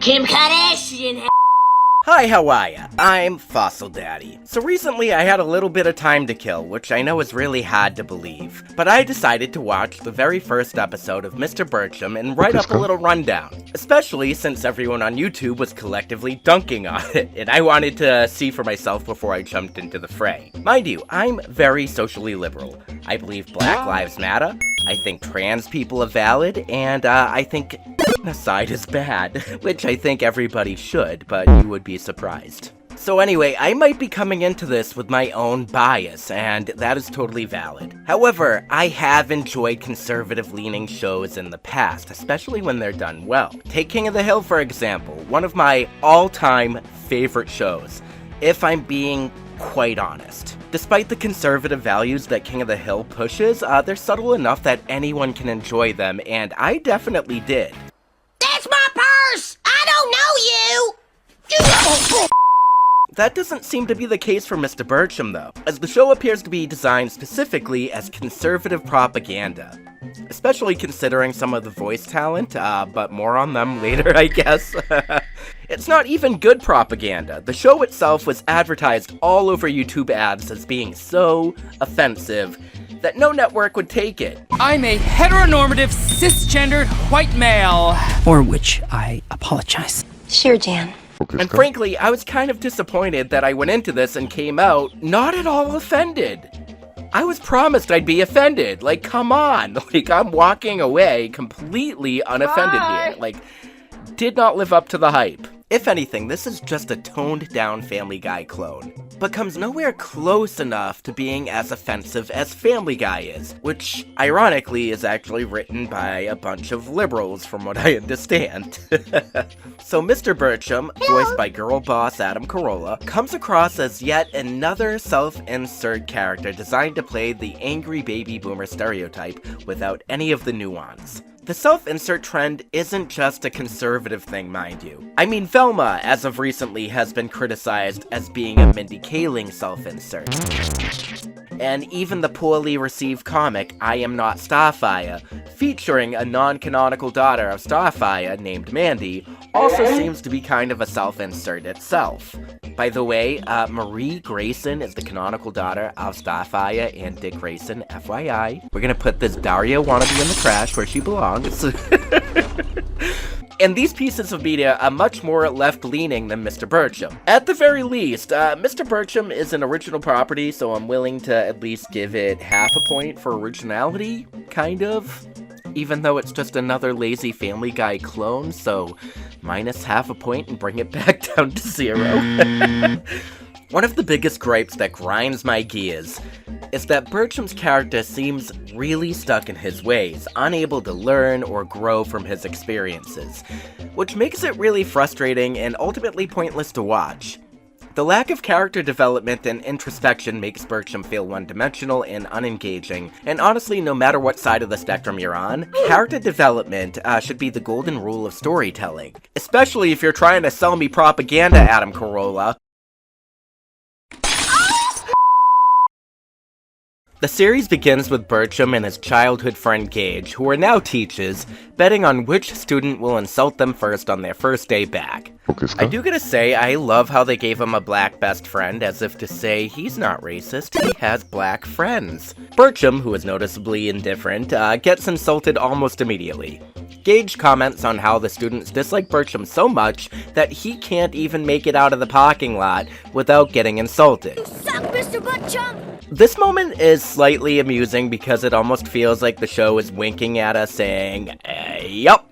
Kim Kardashian. Hi, how are ya? I'm Fossil Daddy. So recently I had a little bit of time to kill, which I know is really hard to believe. But I decided to watch the very first episode of Mr. Birchum and write up a little rundown. Especially since everyone on YouTube was collectively dunking on it, and I wanted to see for myself before I jumped into the fray. Mind you, I'm very socially liberal. I believe Black Lives Matter, I think trans people are valid, and I think genocide is bad, which I think everybody should, but you would be surprised. So anyway, I might be coming into this with my own bias, and that is totally valid. However, I have enjoyed conservative-leaning shows in the past, especially when they're done well. Take King of the Hill, for example, one of my all-time favorite shows, if I'm being quite honest. Despite the conservative values that King of the Hill pushes, they're subtle enough that anyone can enjoy them, and I definitely did. That's my purse! I don't know you! That doesn't seem to be the case for Mr. Birchum, though, as the show appears to be designed specifically as conservative propaganda. Especially considering some of the voice talent, but more on them later, I guess. It's not even good propaganda. The show itself was advertised all over YouTube ads as being so offensive that no network would take it. I'm a heteronormative, cisgendered white male. For which I apologize. Sure, Dan. And frankly, I was kind of disappointed that I went into this and came out not at all offended. I was promised I'd be offended. Like, come on. Like, I'm walking away completely unoffended here. Like, did not live up to the hype. If anything, this is just a toned-down Family Guy clone, but comes nowhere close enough to being as offensive as Family Guy is, which, ironically, is actually written by a bunch of liberals, from what I understand. So Mr. Birchum, voiced by girl boss Adam Carolla, comes across as yet another self-insert character designed to play the angry baby boomer stereotype without any of the nuance. The self-insert trend isn't just a conservative thing, mind you. I mean, Velma, as of recently, has been criticized as being a Mindy Kaling self-insert. And even the poorly received comic, I Am Not Starfire, featuring a non-canonical daughter of Starfire named Mandy, also seems to be kind of a self-insert itself. By the way, Marie Grayson is the canonical daughter of Starfire and Dick Grayson, FYI. We're gonna put this Daria wannabe in the trash where she belongs. And these pieces of media are much more left-leaning than Mr. Birchum. At the very least, Mr. Birchum is an original property, so I'm willing to at least give it half a point for originality, kind of. Even though it's just another lazy Family Guy clone, so minus half a point and bring it back down to 0. One of the biggest gripes that grinds my gears is that Birchum's character seems really stuck in his ways, unable to learn or grow from his experiences, which makes it really frustrating and ultimately pointless to watch. The lack of character development and introspection makes Birchum feel one-dimensional and unengaging, and honestly, no matter what side of the spectrum you're on, character development should be the golden rule of storytelling. Especially if you're trying to sell me propaganda, Adam Carolla. The series begins with Birchum and his childhood friend Gage, who are now teachers, betting on which student will insult them first on their first day back. I do gotta say, I love how they gave him a black best friend, as if to say he's not racist, he has black friends. Birchum, who is noticeably indifferent, gets insulted almost immediately. Gage comments on how the students dislike Birchum so much that he can't even make it out of the parking lot without getting insulted. You suck, Mr. Birchum! This moment is slightly amusing because it almost feels like the show is winking at us saying, yup.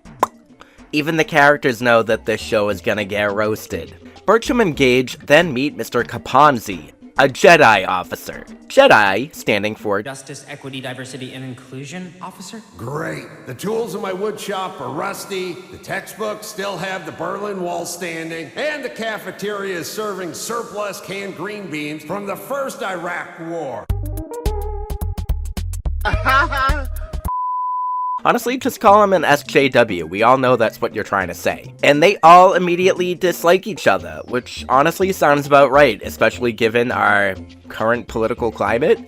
Even the characters know that this show is gonna get roasted. Birchum and Gage then meet Mr. Kaponzi, a Jedi officer. Jedi standing for Justice, Equity, Diversity, and Inclusion Officer? Great. The tools in my wood shop are rusty, the textbooks still have the Berlin Wall standing, and the cafeteria is serving surplus canned green beans from the first Iraq War. Honestly, just call him an SJW. We all know that's what you're trying to say. And they all immediately dislike each other, which honestly sounds about right, especially given our current political climate,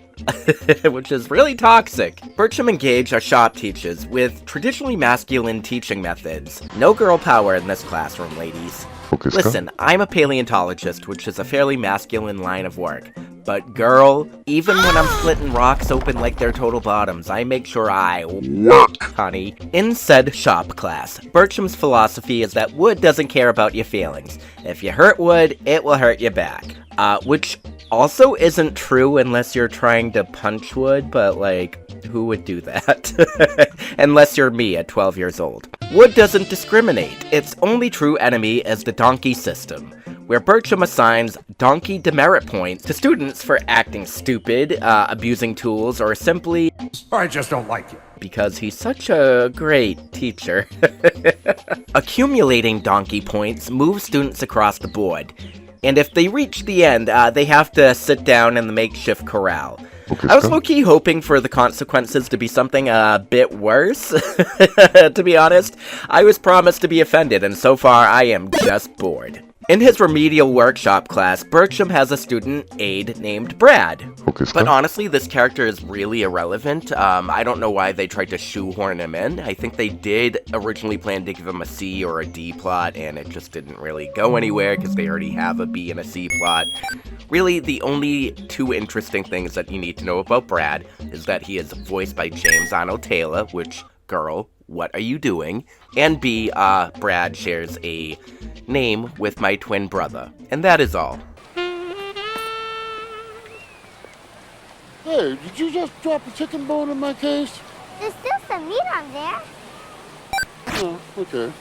which is really toxic. Birchum and Gage are shop teachers with traditionally masculine teaching methods. No girl power in this classroom, ladies. Listen, I'm a paleontologist, which is a fairly masculine line of work. But girl, even when I'm splitting rocks open like they're total bottoms, I make sure I work, honey. In said shop class, Birchum's philosophy is that wood doesn't care about your feelings. If you hurt wood, it will hurt you back. Which also isn't true unless you're trying to punch wood, but like, who would do that? Unless you're me at 12 years old. Wood doesn't discriminate. Its only true enemy is the donkey system, where Birchum assigns donkey demerit points to students for acting stupid, abusing tools, or simply I just don't like you. because he's such a great teacher. Accumulating donkey points moves students across the board, and if they reach the end, they have to sit down in the makeshift corral. I was low-key hoping for the consequences to be something a bit worse, to be honest. I was promised to be offended, and so far I am just bored. In his remedial workshop class, Birchum has a student aide named Brad. But honestly, this character is really irrelevant. I don't know why they tried to shoehorn him in. I think they did originally plan to give him a C or a D plot, and it just didn't really go anywhere because they already have a B and a C plot. Really, the only two interesting things that you need to know about Brad is that he is voiced by James Arnold Taylor, which, girl, what are you doing? And B, Brad shares a name with my twin brother. And that is all. Hey, did you just drop a chicken bone in my case? There's still some meat on there. Oh, okay.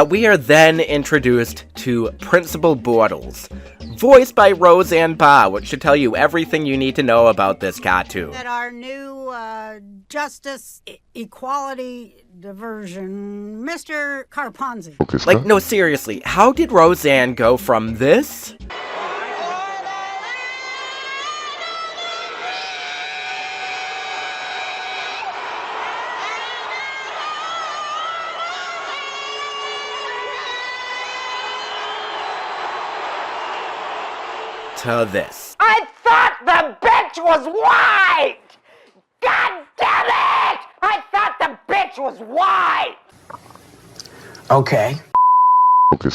We are then introduced to Principal Bortles, voiced by Roseanne Barr, which should tell you everything you need to know about this cartoon. At our new justice, equality, diversion, Mr. Carponzi. Like, no, seriously, how did Roseanne go from this to this? I thought the bitch was white! God damn it! I thought the bitch was white! Okay.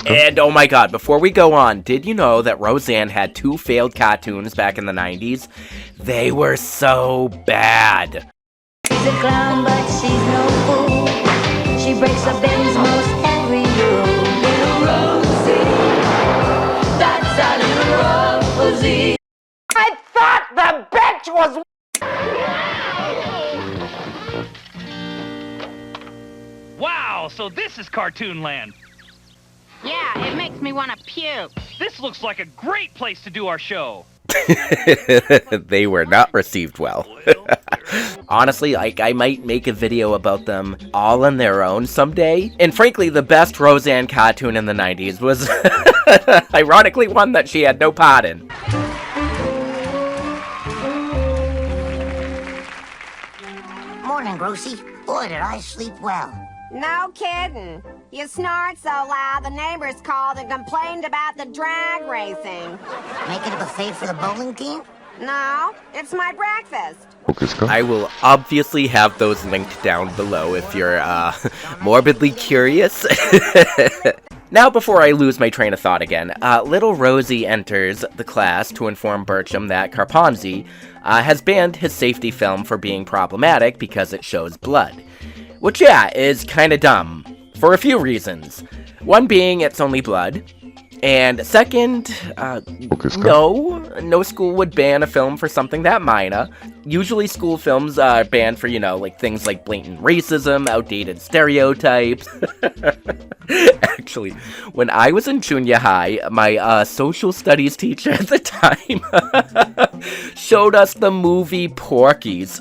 And oh my god, before we go on, did you know that Roseanne had 2 failed cartoons back in the 90s? They were so bad. She's a clown, but she's no fool. She breaks up Ben's most every rule. Little Rosie, that's our little Rosie. I thought the bitch was Wow, so this is Cartoon Land. Yeah, it makes me want to puke. This looks like a great place to do our show. They were not received well. Honestly, like, I might make a video about them all on their own someday. And frankly, the best Roseanne cartoon in the 90s was ironically one that she had no part in. Morning, Grocie. Boy, did I sleep well. No kidding. You snored so loud, the neighbors called and complained about the drag racing. Making a buffet for the bowling team? No, it's my breakfast. I will obviously have those linked down below if you're, morbidly curious. Now, before I lose my train of thought again, little Rosie enters the class to inform Birchum that Carponzi has banned his safety film for being problematic because it shows blood. Which, yeah, is kinda dumb, for a few reasons. One being it's only blood, and second, no school would ban a film for something that minor. Usually school films are banned for, you know, like things like blatant racism, outdated stereotypes. Actually, when I was in junior high, my social studies teacher at the time showed us the movie Porky's.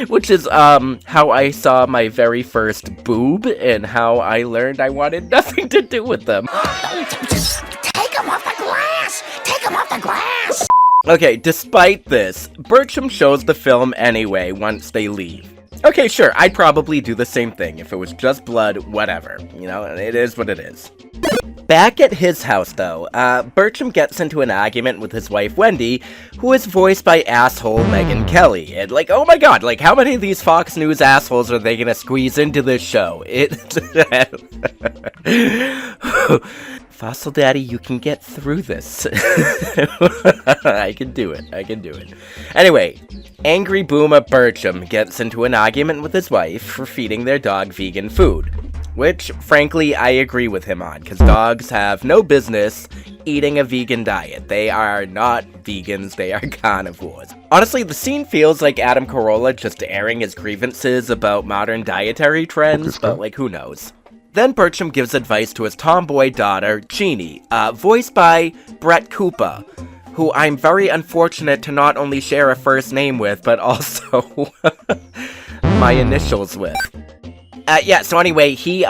Which is, how I saw my very first boob, and how I learned I wanted nothing to do with them. Take him off the glass! Take him off the glass! Okay, despite this, Birchum shows the film anyway once they leave. Okay, sure, I'd probably do the same thing if it was just blood, whatever. You know, it is what it is. Back at his house, though, Birchum gets into an argument with his wife, Wendy, who is voiced by asshole Megyn Kelly. And, like, oh my god, like, how many of these Fox News assholes are they gonna squeeze into this show? Fossil Daddy, you can get through this. I can do it. Anyway, angry boomer Birchum gets into an argument with his wife for feeding their dog vegan food. Which, frankly, I agree with him on, because dogs have no business eating a vegan diet. They are not vegans, they are carnivores. Honestly, the scene feels like Adam Carolla just airing his grievances about modern dietary trends, but, like, who knows? Then Birchum gives advice to his tomboy daughter, Jeannie, voiced by Brett Cooper, who I'm very unfortunate to not only share a first name with, but also my initials with. So anyway, he,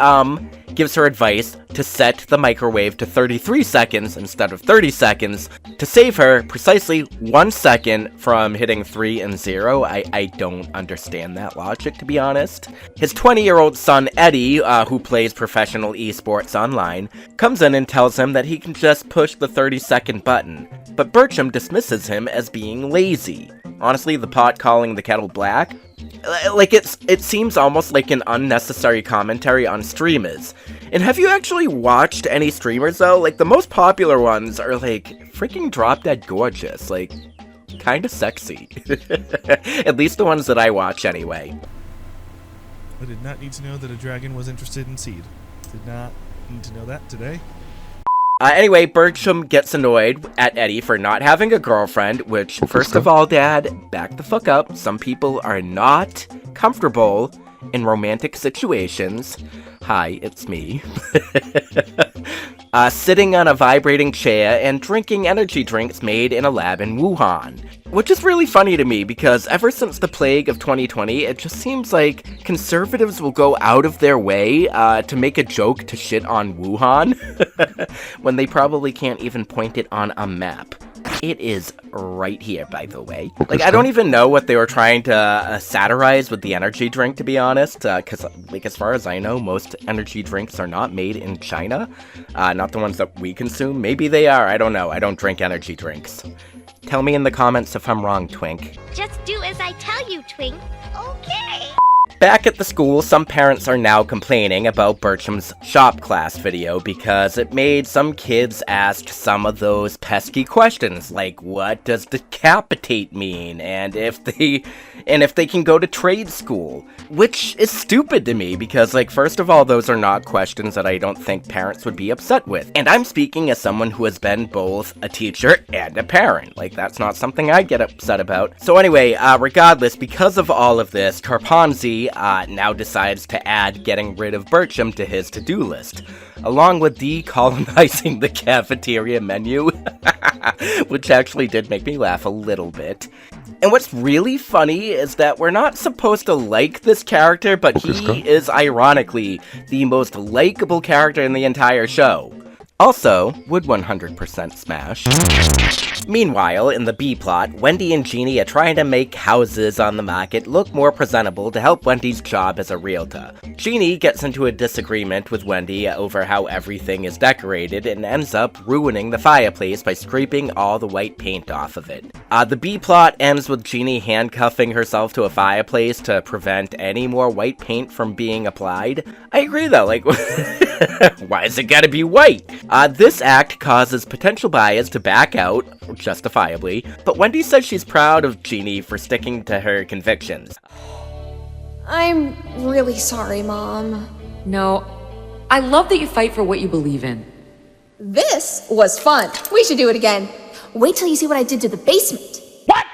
gives her advice to set the microwave to 33 seconds instead of 30 seconds to save her precisely 1 second from hitting 3 and 0. I don't understand that logic, to be honest. His 20-year-old son, Eddie, who plays professional esports online, comes in and tells him that he can just push the 30-second button, but Birchum dismisses him as being lazy. Honestly, the pot calling the kettle black? Like, it seems almost like an unnecessary commentary on streamers. And have you actually watched any streamers, though? Like, the most popular ones are, like, freaking drop-dead gorgeous. Like, kinda sexy. At least the ones that I watch, anyway. I did not need to know that a dragon was interested in seed. Did not need to know that today. Anyway, Birchum gets annoyed at Eddie for not having a girlfriend, which, first of all, Dad, back the fuck up. Some people are not comfortable in romantic situations. Hi, it's me. Sitting on a vibrating chair and drinking energy drinks made in a lab in Wuhan. Which is really funny to me, because ever since the plague of 2020, it just seems like conservatives will go out of their way to make a joke to shit on Wuhan, when they probably can't even point it on a map. It is right here, by the way. Like, I don't even know what they were trying to satirize with the energy drink, to be honest, because, like, as far as I know, most energy drinks are not made in China. Not the ones that we consume. Maybe they are, I don't know. I don't drink energy drinks. Tell me in the comments if I'm wrong, Twink. Just do as I tell you, Twink. Okay. Back at the school, some parents are now complaining about Birchum's shop class video because it made some kids ask some of those pesky questions, like what does decapitate mean, and if they can go to trade school, which is stupid to me because, like, first of all, those are not questions that I don't think parents would be upset with, and I'm speaking as someone who has been both a teacher and a parent. Like, that's not something I get upset about. So anyway, regardless, because of all of this, Carponzi now decides to add getting rid of Birchum to his to-do list, along with decolonizing the cafeteria menu, which actually did make me laugh a little bit. And what's really funny is that we're not supposed to like this character, but he is ironically the most likable character in the entire show. Also, would 100% smash. Meanwhile, in the B-plot, Wendy and Jeannie are trying to make houses on the market look more presentable to help Wendy's job as a realtor. Jeannie gets into a disagreement with Wendy over how everything is decorated and ends up ruining the fireplace by scraping all the white paint off of it. The B-plot ends with Jeannie handcuffing herself to a fireplace to prevent any more white paint from being applied. I agree though, like, why is it gotta be white? This act causes potential buyers to back out, justifiably, but Wendy says she's proud of Jeannie for sticking to her convictions. I'm really sorry, Mom. No, I love that you fight for what you believe in. This was fun. We should do it again. Wait till you see what I did to the basement. What?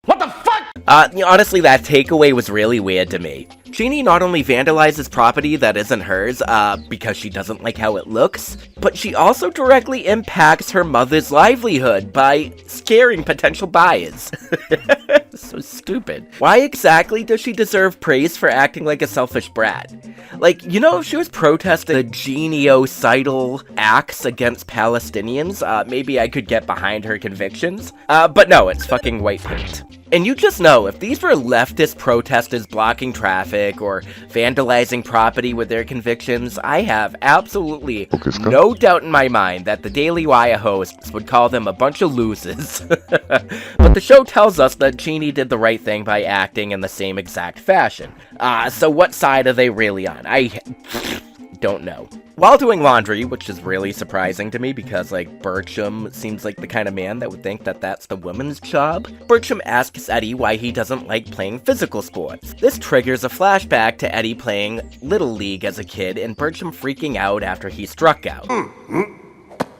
What the fuck? Honestly, that takeaway was really weird to me. Jeannie not only vandalizes property that isn't hers, because she doesn't like how it looks, but she also directly impacts her mother's livelihood by scaring potential buyers. So stupid. Why exactly does she deserve praise for acting like a selfish brat? Like, you know, if she was protesting the genocidal acts against Palestinians, maybe I could get behind her convictions. But no, it's fucking white paint. And you just know, if these were leftist protesters blocking traffic or vandalizing property with their convictions, I have absolutely no doubt in my mind that the Daily Wire hosts would call them a bunch of losers. But the show tells us that Jeannie did the right thing by acting in the same exact fashion. So what side are they really on? I don't know. While doing laundry, which is really surprising to me because, like, Birchum seems like the kind of man that would think that that's the woman's job, Birchum asks Eddie why he doesn't like playing physical sports. This triggers a flashback to Eddie playing Little League as a kid and Birchum freaking out after he struck out.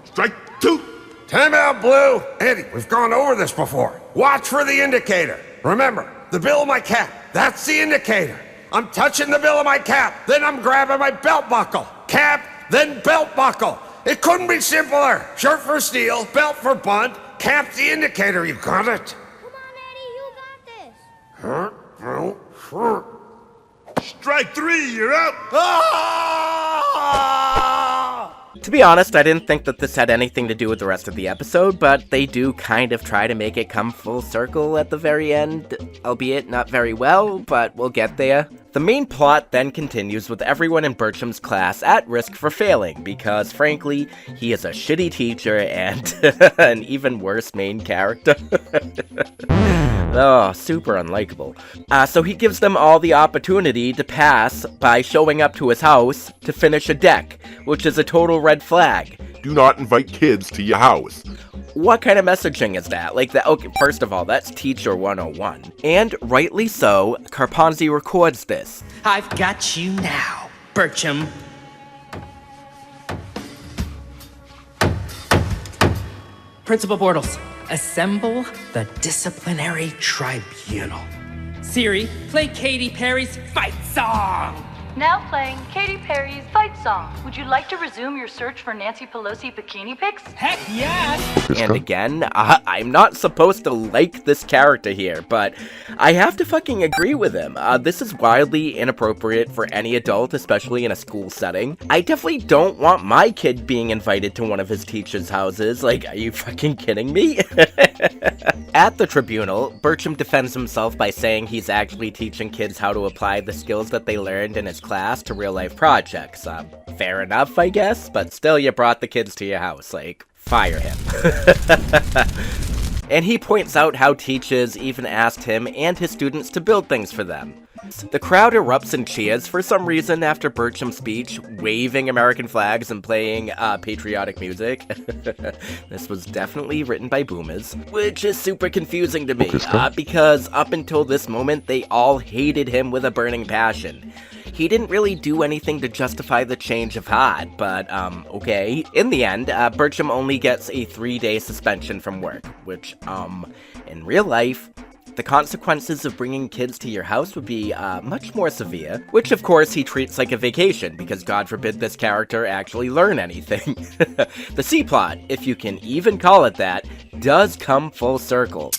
Strike two. Time out, Blue. Eddie, we've gone over this before. Watch for the indicator. Remember, the bill of my cap. That's the indicator. I'm touching the bill of my cap. Then I'm grabbing my belt buckle. Cap, then belt buckle. It couldn't be simpler. Shirt for steel, belt for bunt, cap the indicator. You got it? Come on, Eddie, you got this. Strike three, you're out. Ah! To be honest, I didn't think that this had anything to do with the rest of the episode, but they do kind of try to make it come full circle at the very end, albeit not very well, but we'll get there. The main plot then continues with everyone in Birchum's class at risk for failing, because frankly, he is a shitty teacher and an even worse main character. Oh, super unlikable. So he gives them all the opportunity to pass by showing up to his house to finish a deck, which is a total red flag. Do not invite kids to your house. What kind of messaging is that? Like, that? Okay, first of all, that's Teacher 101. And rightly so, Carponzi records this. I've got you now, Birchum. Principal Bortles, assemble the disciplinary tribunal. Siri, play Katy Perry's fight song. Now playing Katy Perry's fight song. Would you like to resume your search for Nancy Pelosi bikini pics? Heck yes! And again, I'm not supposed to like this character here, but I have to fucking agree with him. This is wildly inappropriate for any adult, especially in a school setting. I definitely don't want my kid being invited to one of his teachers' houses. Like, are you fucking kidding me? At the tribunal, Birchum defends himself by saying he's actually teaching kids how to apply the skills that they learned in his class to real-life projects. Fair enough, I guess, but still, you brought the kids to your house. Like, fire him. And he points out how teachers even asked him and his students to build things for them. The crowd erupts in cheers for some reason after Birchum's speech, waving American flags and playing patriotic music. This was definitely written by boomers, which is super confusing to me, because up until this moment, they all hated him with a burning passion. He didn't really do anything to justify the change of heart, but, okay. In the end, Birchum only gets a 3-day suspension from work, which, in real life, the consequences of bringing kids to your house would be, much more severe, which of course he treats like a vacation, because God forbid this character actually learn anything. The C-plot, if you can even call it that, does come full circle.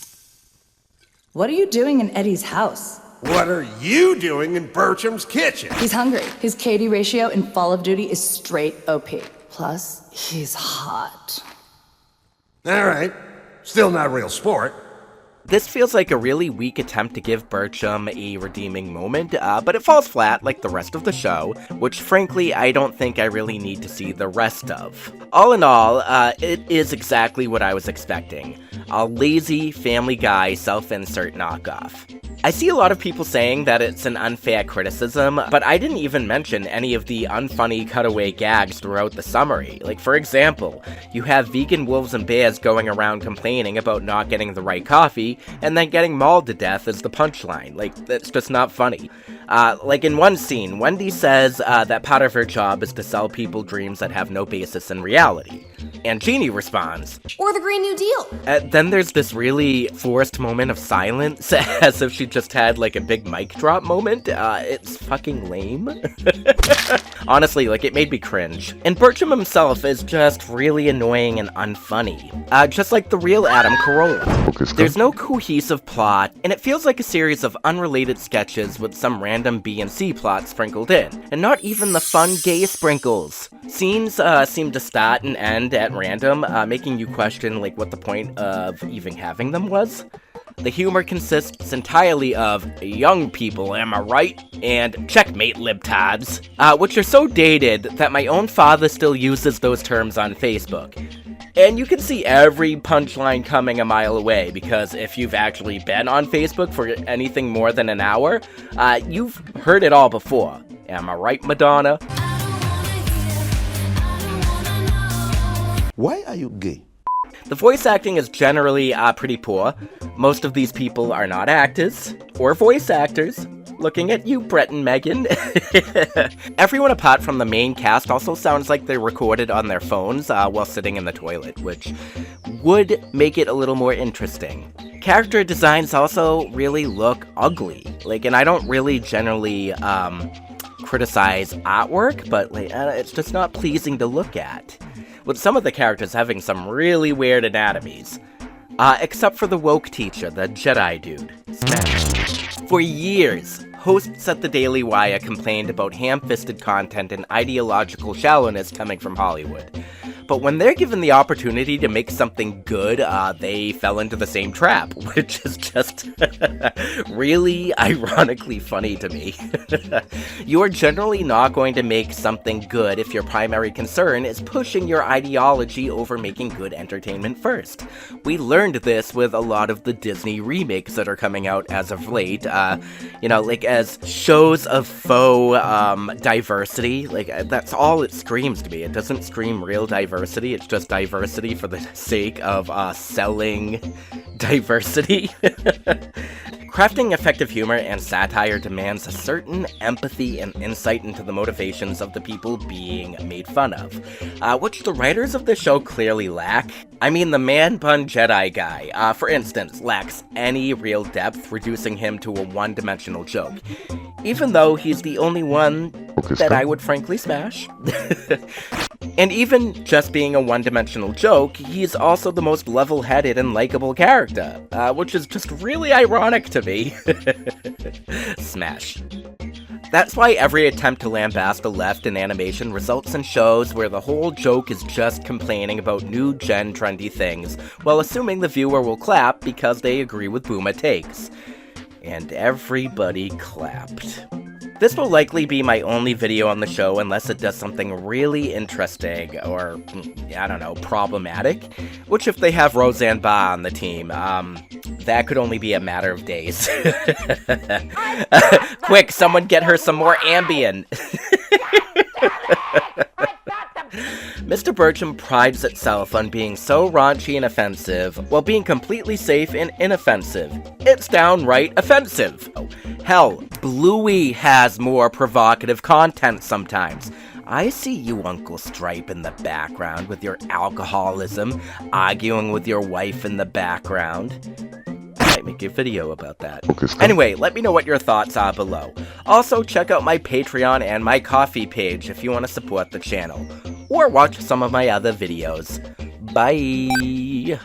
What are you doing in Eddie's house? What are you doing in Birchum's kitchen? He's hungry. His KD ratio in Fall of Duty is straight OP. Plus, he's hot. Alright. Still not a real sport. This feels like a really weak attempt to give Birchum a redeeming moment, but it falls flat like the rest of the show, which frankly I don't think I really need to see the rest of. All in all, it is exactly what I was expecting. A lazy Family Guy self-insert knockoff. I see a lot of people saying that it's an unfair criticism, but I didn't even mention any of the unfunny cutaway gags throughout the summary. Like, for example, you have vegan wolves and bears going around complaining about not getting the right coffee, and then getting mauled to death as the punchline. Like, that's just not funny. Like in one scene, Wendy says that part of her job is to sell people dreams that have no basis in reality. And Jeannie responds, Or the Green New Deal. Then there's this really forced moment of silence, as if she she just had like a big mic drop moment. It's fucking lame. Honestly, like, it made me cringe. And Birchum himself is just really annoying and unfunny. Just like the real Adam Carolla. There's no cohesive plot, and it feels like a series of unrelated sketches with some random B and C plot sprinkled in. And not even the fun gay sprinkles. Scenes seem to start and end at random, making you question like what the point of even having them was. The humor consists entirely of young people, am I right? And checkmate libtards, which are so dated that my own father still uses those terms on Facebook. And you can see every punchline coming a mile away, because if you've actually been on Facebook for anything more than an hour, you've heard it all before. Am I right, Madonna? Why are you gay? The voice acting is generally pretty poor. Most of these people are not actors, or voice actors. Looking at you, Brett and Megan. Everyone apart from the main cast also sounds like they're recorded on their phones while sitting in the toilet, which would make it a little more interesting. Character designs also really look ugly. Like, and I don't really generally criticize artwork, but like, it's just not pleasing to look at. With some of the characters having some really weird anatomies. Except for the woke teacher, the Jedi dude. For years, hosts at the Daily Wire complained about ham-fisted content and ideological shallowness coming from Hollywood. But when they're given the opportunity to make something good, they fell into the same trap, which is just really ironically funny to me. You are generally not going to make something good if your primary concern is pushing your ideology over making good entertainment first. We learned this with a lot of the Disney remakes that are coming out as of late, you know, like as shows of faux diversity. Like, that's all it screams to me. It doesn't scream real diversity. It's just diversity for the sake of selling diversity. Crafting effective humor and satire demands a certain empathy and insight into the motivations of the people being made fun of, which the writers of the show clearly lack. I mean, the man-bun Jedi guy, for instance, lacks any real depth, reducing him to a one-dimensional joke, even though he's the only one that I would frankly smash. And even just being a one-dimensional joke, he's also the most level-headed and likable character, which is just really ironic to me. Smash. That's why every attempt to lambast the left in animation results in shows where the whole joke is just complaining about new-gen trendy things, while assuming the viewer will clap because they agree with boomer takes. And everybody clapped. This will likely be my only video on the show unless it does something really interesting or, I don't know, problematic. Which, if they have Roseanne Barr on the team, that could only be a matter of days. Quick, someone get her some more Ambien. Mr. Birchum prides itself on being so raunchy and offensive, while being completely safe and inoffensive. It's downright offensive. Hell, Bluey has more provocative content sometimes. I see you, Uncle Stripe, in the background with your alcoholism, arguing with your wife in the background. I might make a video about that. Anyway, let me know what your thoughts are below. Also, check out my Patreon and my Ko-fi page if you want to support the channel, or watch some of my other videos. Bye!